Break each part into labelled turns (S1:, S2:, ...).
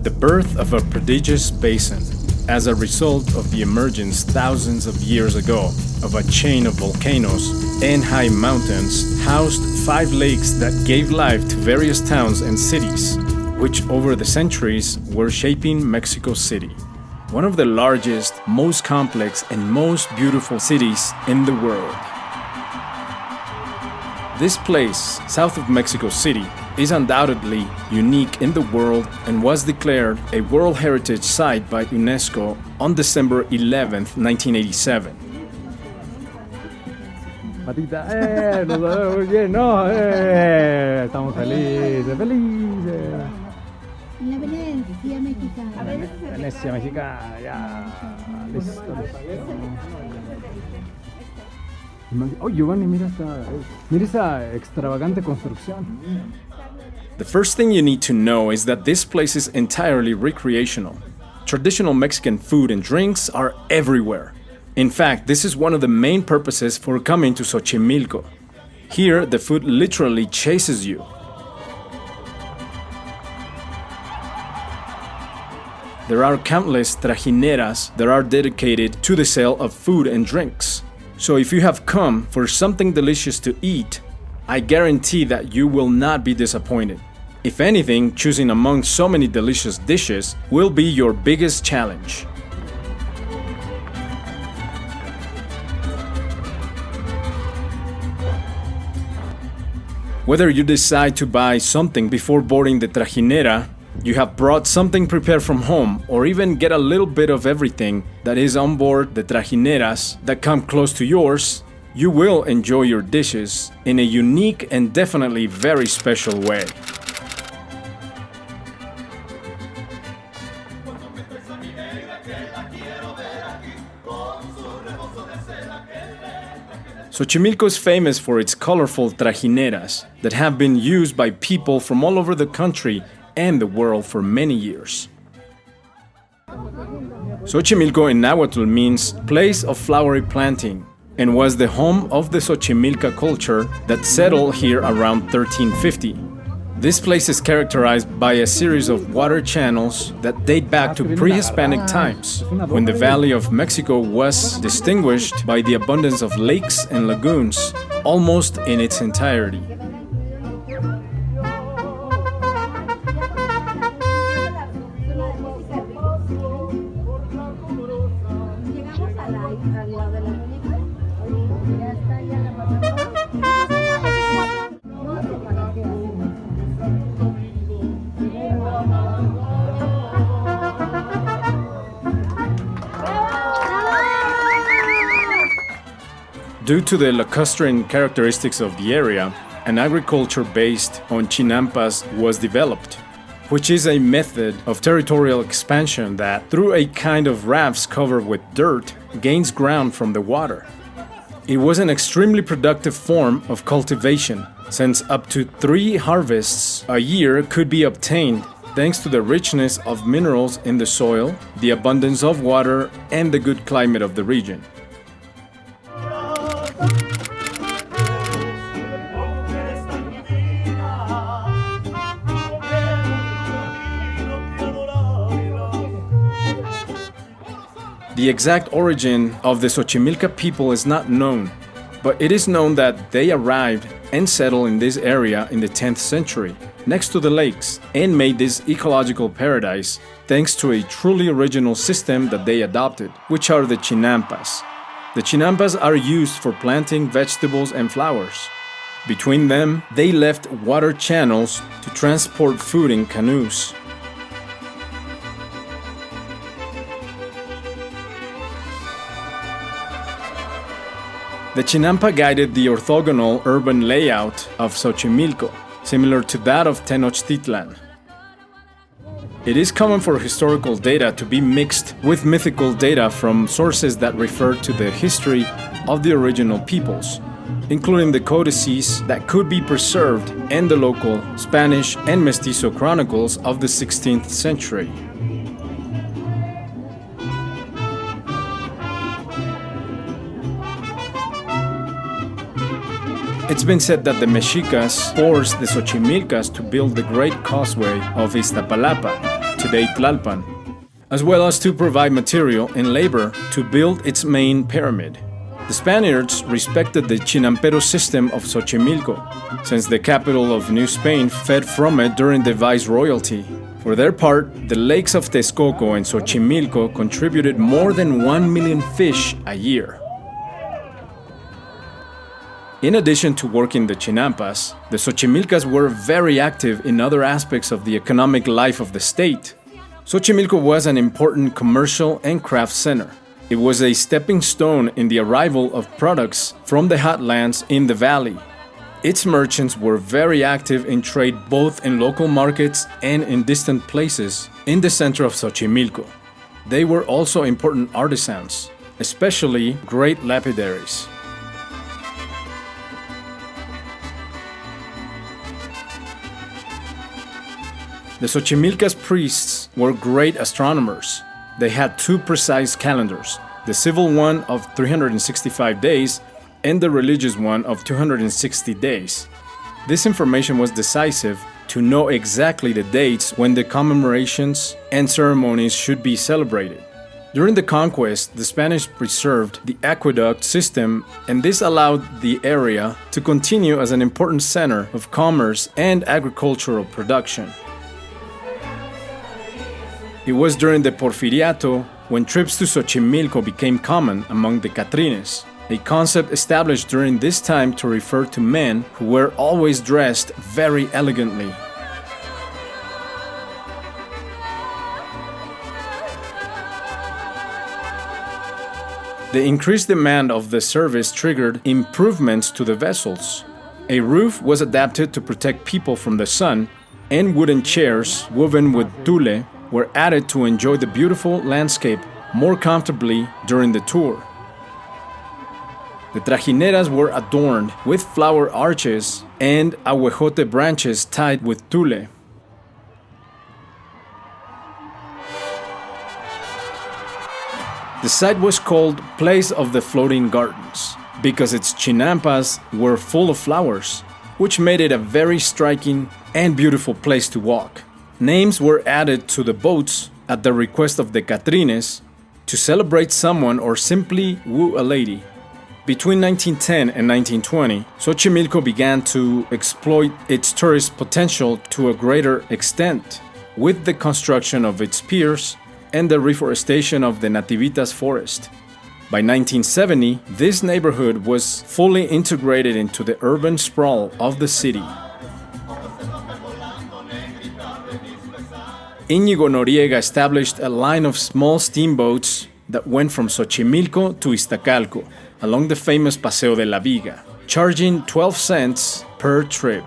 S1: the birth of a prodigious basin, as a result of the emergence thousands of years ago of a chain of volcanoes and high mountains, housed 5 lakes that gave life to various towns and cities, which over the centuries were shaping Mexico City, one of the largest, most complex, and most beautiful cities in the world. This place, south of Mexico City, is undoubtedly unique in the world and was declared a World Heritage Site by UNESCO on December 11, 1987.
S2: Matita, nos vemos muy bien, ¿no? Estamos felices, felices.
S3: La Venecia mexicana.
S2: Venecia mexicana, ya. Listo, listo. Oh, Giovanni, mira esa extravagante construcción.
S1: The first thing you need to know is that this place is entirely recreational. Traditional Mexican food and drinks are everywhere. In fact, this is one of the main purposes for coming to Xochimilco. Here, the food literally chases you. There are countless trajineras that are dedicated to the sale of food and drinks. So if you have come for something delicious to eat, I guarantee that you will not be disappointed. If anything, choosing among so many delicious dishes will be your biggest challenge. Whether you decide to buy something before boarding the trajinera, you have brought something prepared from home, or even get a little bit of everything that is on board the trajineras that come close to yours, you will enjoy your dishes in a unique and definitely very special way. Xochimilco is famous for its colorful trajineras that have been used by people from all over the country and the world for many years. Xochimilco in Nahuatl means place of flowery planting, and was the home of the Xochimilca culture that settled here around 1350. This place is characterized by a series of water channels that date back to pre-Hispanic times, when the Valley of Mexico was distinguished by the abundance of lakes and lagoons, almost in its entirety. Due to the lacustrine characteristics of the area, an agriculture based on chinampas was developed, which is a method of territorial expansion that, through a kind of rafts covered with dirt, gains ground from the water. It was an extremely productive form of cultivation, since up to 3 harvests a year could be obtained thanks to the richness of minerals in the soil, the abundance of water, and the good climate of the region. The exact origin of the Xochimilca people is not known, but it is known that they arrived and settled in this area in the 10th century, next to the lakes, and made this ecological paradise thanks to a truly original system that they adopted, which are the chinampas. The chinampas are used for planting vegetables and flowers. Between them, they left water channels to transport food in canoes. The chinampa guided the orthogonal urban layout of Xochimilco, similar to that of Tenochtitlan. It is common for historical data to be mixed with mythical data from sources that refer to the history of the original peoples, including the codices that could be preserved and the local Spanish and Mestizo chronicles of the 16th century. It's been said that the Mexicas forced the Xochimilcas to build the Great Causeway of Iztapalapa today Tlalpan, as well as to provide material and labor to build its main pyramid. The Spaniards respected the Chinampero system of Xochimilco, since the capital of New Spain fed from it during the viceroyalty. For their part, the lakes of Texcoco and Xochimilco contributed more than 1 million fish a year. In addition to working the Chinampas, the Xochimilcas were very active in other aspects of the economic life of the state. Xochimilco was an important commercial and craft center. It was a stepping stone in the arrival of products from the hot lands in the valley. Its merchants were very active in trade both in local markets and in distant places in the center of Xochimilco. They were also important artisans, especially great lapidaries. The Xochimilcas priests were great astronomers. They had two precise calendars, the civil one of 365 days and the religious one of 260 days. This information was decisive to know exactly the dates when the commemorations and ceremonies should be celebrated. During the conquest, the Spanish preserved the aqueduct system, and this allowed the area to continue as an important center of commerce and agricultural production. It was during the Porfiriato when trips to Xochimilco became common among the Catrines, a concept established during this time to refer to men who were always dressed very elegantly. The increased demand of the service triggered improvements to the vessels. A roof was adapted to protect people from the sun, and wooden chairs woven with tule were added to enjoy the beautiful landscape more comfortably during the tour. The trajineras were adorned with flower arches and ahuejote branches tied with tule. The site was called Place of the Floating Gardens because its chinampas were full of flowers, which made it a very striking and beautiful place to walk. Names were added to the boats at the request of the Catrines to celebrate someone or simply woo a lady. Between 1910 and 1920, Xochimilco began to exploit its tourist potential to a greater extent with the construction of its piers and the reforestation of the Nativitas forest. By 1970, this neighborhood was fully integrated into the urban sprawl of the city. Íñigo Noriega established a line of small steamboats that went from Xochimilco to Iztacalco along the famous Paseo de la Viga, charging 12 cents per trip.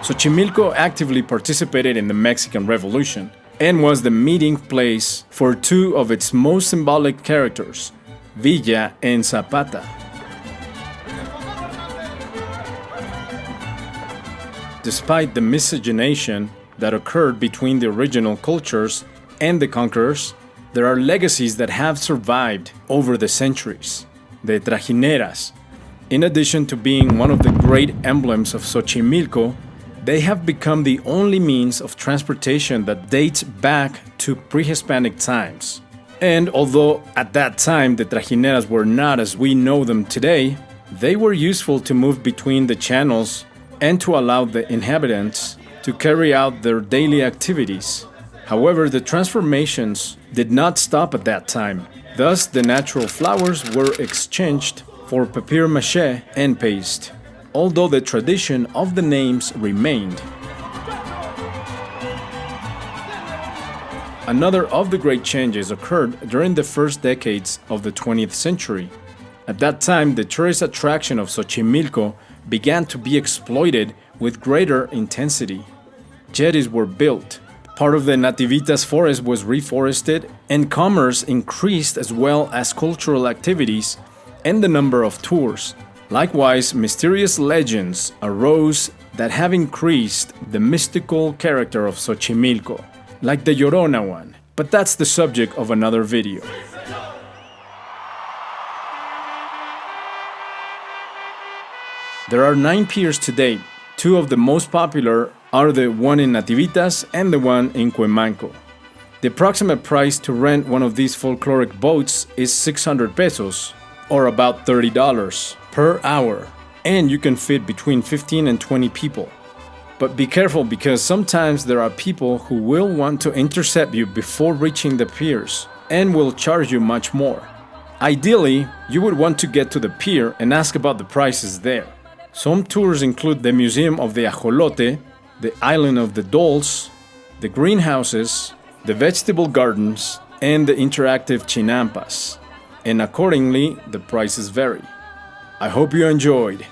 S1: Xochimilco actively participated in the Mexican Revolution and was the meeting place for two of its most symbolic characters, Villa and Zapata. Despite the miscegenation that occurred between the original cultures and the conquerors, there are legacies that have survived over the centuries. The trajineras, in addition to being one of the great emblems of Xochimilco, they have become the only means of transportation that dates back to pre-Hispanic times. And although at that time the trajineras were not as we know them today, they were useful to move between the channels and to allow the inhabitants to carry out their daily activities. However, the transformations did not stop at that time. Thus, the natural flowers were exchanged for papier-mâché and paste, although the tradition of the names remained. Another of the great changes occurred during the first decades of the 20th century. At that time, the tourist attraction of Xochimilco began to be exploited with greater intensity. Jetties were built, part of the Nativitas forest was reforested, and commerce increased as well as cultural activities and the number of tours. Likewise, mysterious legends arose that have increased the mystical character of Xochimilco, like the Llorona one, but that's the subject of another video. There are 9 piers to date, Two of the most popular are the one in Nativitas and the one in Cuemanco. The approximate price to rent one of these folkloric boats is 600 pesos, or about $30 per hour, and you can fit between 15 and 20 people. But be careful because sometimes there are people who will want to intercept you before reaching the piers and will charge you much more. Ideally, you would want to get to the pier and ask about the prices there. Some tours include the Museum of the Ajolote, the Island of the Dolls, the greenhouses, the vegetable gardens, and the interactive chinampas, and accordingly, the prices vary. I hope you enjoyed.